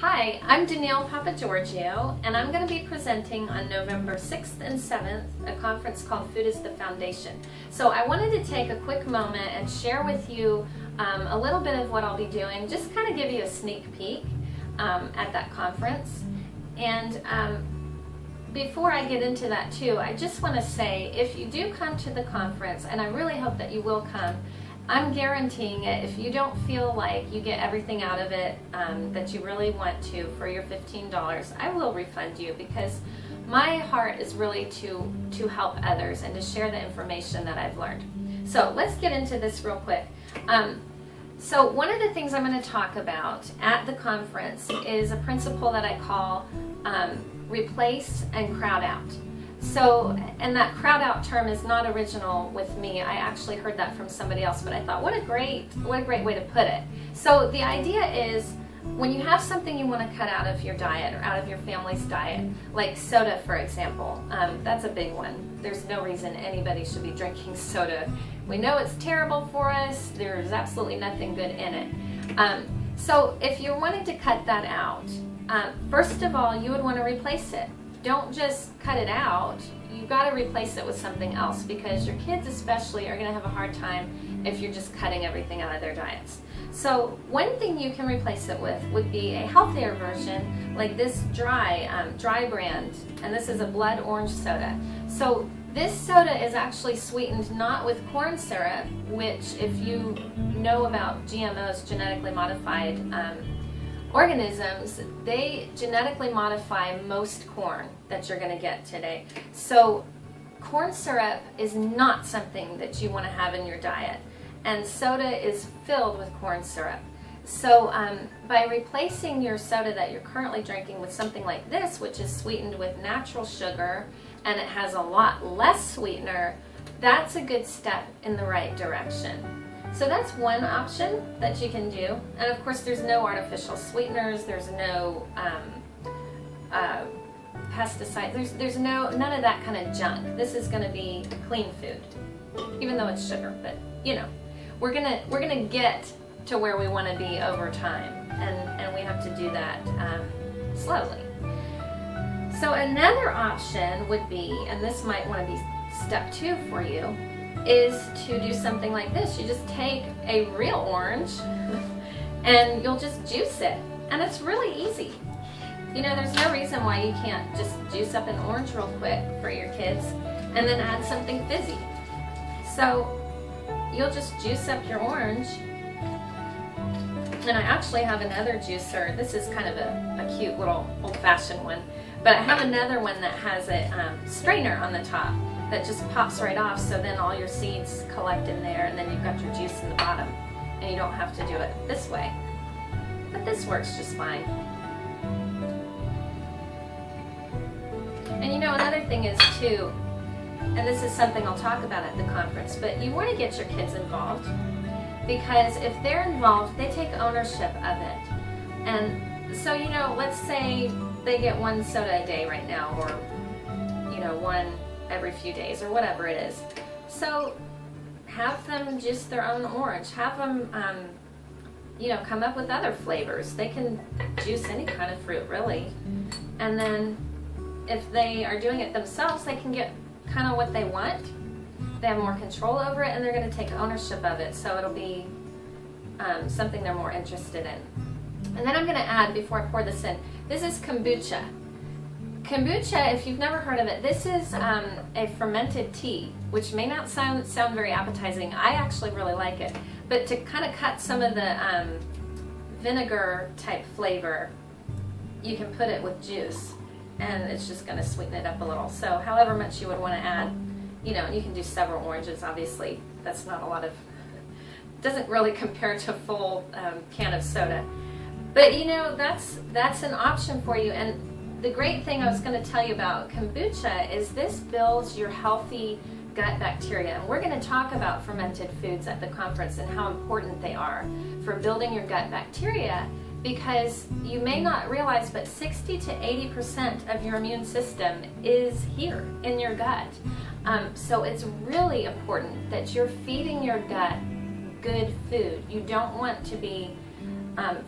Hi, I'm Danielle Papagiorgio, and I'm going to be presenting on November 6th and 7th a conference called Food is the Foundation. So I wanted to take a quick moment and share with you a little bit of what I'll be doing, just kind of give you a sneak peek at that conference. And before I get into that too, I just want to say if you do come to the conference, and I really hope that you will come, I'm guaranteeing it. If you don't feel like you get everything out of it that you really want to for your $15, I will refund you, because my heart is really to help others and to share the information that I've learned. So let's get into this real quick. So one of the things I'm going to talk about at the conference is a principle that I call replace and crowd out. So, and that crowd out term is not original with me. I actually heard that from somebody else, but I thought, what a great way to put it. So the idea is, when you have something you want to cut out of your diet or out of your family's diet, like soda, for example, that's a big one. There's no reason anybody should be drinking soda. We know it's terrible for us. There's absolutely nothing good in it. So if you're wanting to cut that out, first of all, you would want to replace it. Don't just cut it out. You've got to replace it with something else, because your kids especially are going to have a hard time if you're just cutting everything out of their diets. So one thing you can replace it with would be a healthier version, like this dry brand, and this is a blood orange soda. So this soda is actually sweetened not with corn syrup, which, if you know about GMOs, genetically modified organisms, they genetically modify most corn that you're going to get today. So corn syrup is not something that you want to have in your diet, and soda is filled with corn syrup. So by replacing your soda that you're currently drinking with something like this, which is sweetened with natural sugar and it has a lot less sweetener, that's a good step in the right direction. So that's one option that you can do. And of course, there's no artificial sweeteners, there's no pesticides, there's none of that kind of junk. This is going to be clean food, even though it's sugar. But you know, we're gonna get to where we want to be over time, and we have to do that slowly. So another option would be, and this might want to be step 2 for you, is to do something like this. You just take a real orange and you'll just juice it. And it's really easy. You know, there's no reason why you can't just juice up an orange real quick for your kids and then add something fizzy. So you'll just juice up your orange. And I actually have another juicer. This is kind of a cute little old-fashioned one. But I have another one that has a strainer on the top that just pops right off, so then all your seeds collect in there, and then you've got your juice in the bottom, and you don't have to do it this way. But this works just fine. And you know, another thing is too, and this is something I'll talk about at the conference, but you want to get your kids involved, because if they're involved, they take ownership of it. And so, you know, let's say they get one soda a day right now, or you know, one every few days, or whatever it is. So have them juice their own orange. Have them, you know, come up with other flavors. They can juice any kind of fruit, really. And then if they are doing it themselves, they can get kind of what they want. They have more control over it, and they're going to take ownership of it. So it'll be something they're more interested in. And then I'm going to add, before I pour this in, this is kombucha. Kombucha, if you've never heard of it, this is a fermented tea, which may not sound very appetizing. I actually really like it. But to kind of cut some of the vinegar type flavor, you can put it with juice, and it's just going to sweeten it up a little. So however much you would want to add, you know, you can do several oranges. Obviously, that's not a lot of, doesn't really compare to a full can of soda. But you know, that's an option for you. And the great thing I was going to tell you about kombucha is this builds your healthy gut bacteria. And we're going to talk about fermented foods at the conference and how important they are for building your gut bacteria, because you may not realize, but 60 to 80% of your immune system is here in your gut. So it's really important that you're feeding your gut good food. You don't want to be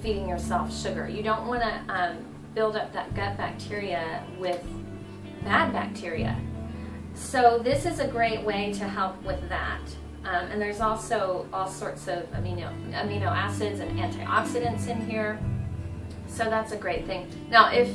feeding yourself sugar. You don't want to build up that gut bacteria with bad bacteria. So this is a great way to help with that. And there's also all sorts of amino acids and antioxidants in here. So that's a great thing. Now, if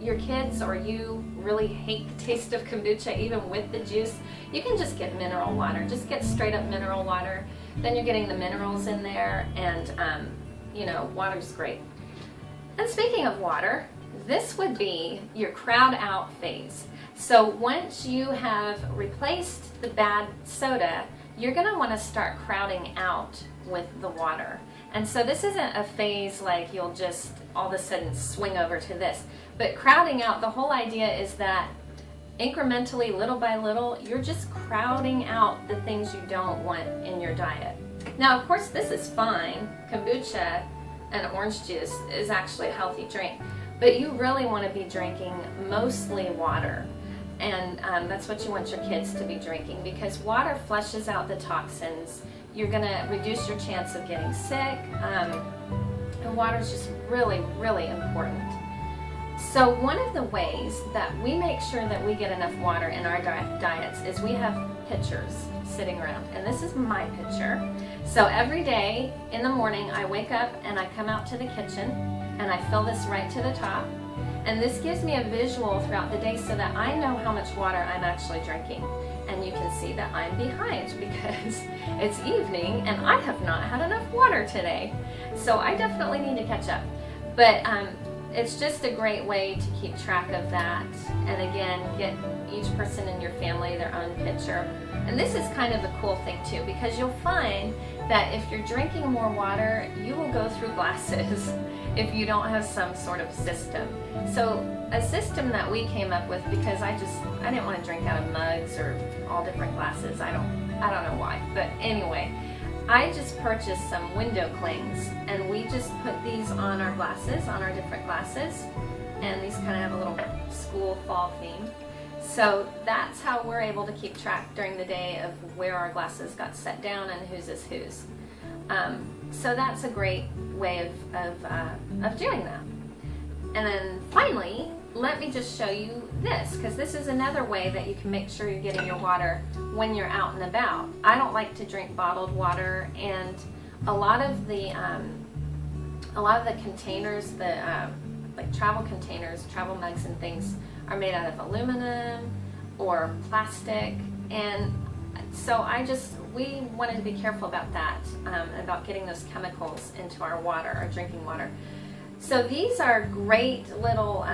your kids or you really hate the taste of kombucha, even with the juice, you can just get mineral water. Just get straight up mineral water. Then you're getting the minerals in there, and water's great. And speaking of water, this would be your crowd out phase. So once you have replaced the bad soda, you're going to want to start crowding out with the water. And so this isn't a phase like you'll just all of a sudden swing over to this. But crowding out, the whole idea is that incrementally, little by little, you're just crowding out the things you don't want in your diet. Now, of course, this is fine. Kombucha and orange juice is actually a healthy drink. But you really want to be drinking mostly water. And that's what you want your kids to be drinking, because water flushes out the toxins. You're going to reduce your chance of getting sick. And water is just really, really important. So one of the ways that we make sure that we get enough water in our diets is we have pitchers sitting around. And this is my pitcher. So every day in the morning I wake up and I come out to the kitchen and I fill this right to the top. And this gives me a visual throughout the day so that I know how much water I'm actually drinking. And you can see that I'm behind because it's evening and I have not had enough water today. So I definitely need to catch up. But it's just a great way to keep track of that. And again, get each person in your family their own pitcher. And this is kind of a cool thing too, because you'll find that if you're drinking more water, you will go through glasses if you don't have some sort of system. So a system that we came up with, because I didn't want to drink out of mugs or all different glasses. I don't know why, but anyway, I just purchased some window clings, and we just put these on our glasses, on our different glasses, and these kind of have a little school fall theme. So that's how we're able to keep track during the day of where our glasses got set down and whose is whose. So that's a great way of doing that. And then finally, let me just show you this, because this is another way that you can make sure you're getting your water when you're out and about. I don't like to drink bottled water, and a lot of the containers, like travel containers, travel mugs and things, are made out of aluminum or plastic, and so we wanted to be careful about that, about getting those chemicals into our water, our drinking water. So these are great little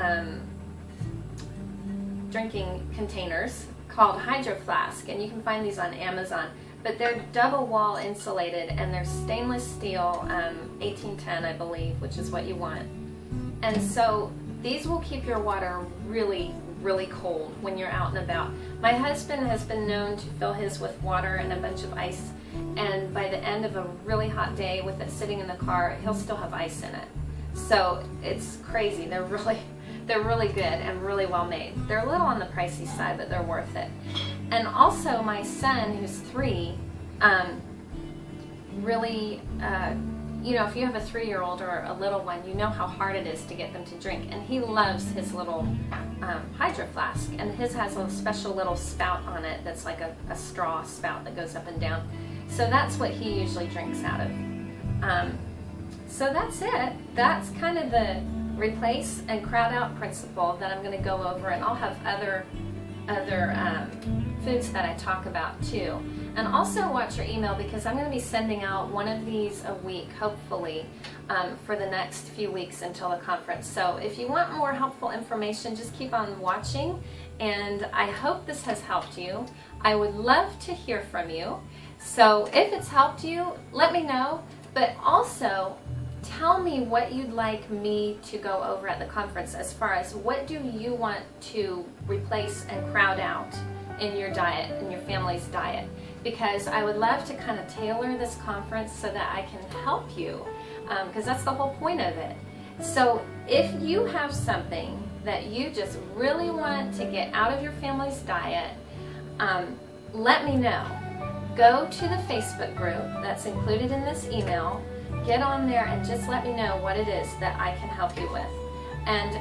drinking containers called Hydro Flask, and you can find these on Amazon. But they're double wall insulated, and they're stainless steel, 1810 I believe, which is what you want. And so these will keep your water really, really cold when you're out and about. My husband has been known to fill his with water and a bunch of ice, and by the end of a really hot day with it sitting in the car, he'll still have ice in it. So it's crazy. They're really good and really well made. They're a little on the pricey side, but they're worth it. And also my son, who's 3, really, if you have a 3-year-old or a little one, you know how hard it is to get them to drink. And he loves his little Hydro Flask. And his has a special little spout on it that's like a straw spout that goes up and down. So that's what he usually drinks out of. So that's it. That's kind of the replace and crowd out principle that I'm going to go over, and I'll have other foods that I talk about too. And also watch your email, because I'm going to be sending out one of these a week, hopefully, for the next few weeks until the conference. So if you want more helpful information, just keep on watching, and I hope this has helped you. I would love to hear from you. So if it's helped you, let me know, but also tell me what you'd like me to go over at the conference, as far as what do you want to replace and crowd out in your diet, in your family's diet, because I would love to kind of tailor this conference so that I can help you, because that's the whole point of it. So if you have something that you just really want to get out of your family's diet, let me know. Go to the Facebook group that's included in this email. get on there and just let me know what it is that I can help you with. And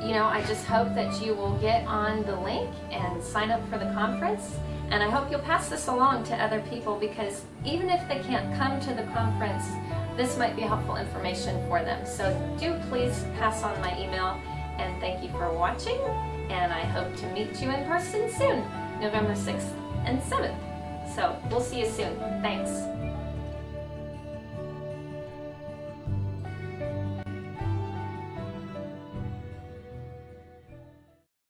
you know, I just hope that you will get on the link and sign up for the conference. And I hope you'll pass this along to other people, because even if they can't come to the conference, this might be helpful information for them. So do please pass on my email, and thank you for watching. And I hope to meet you in person soon, November 6th and 7th. So we'll see you soon. Thanks.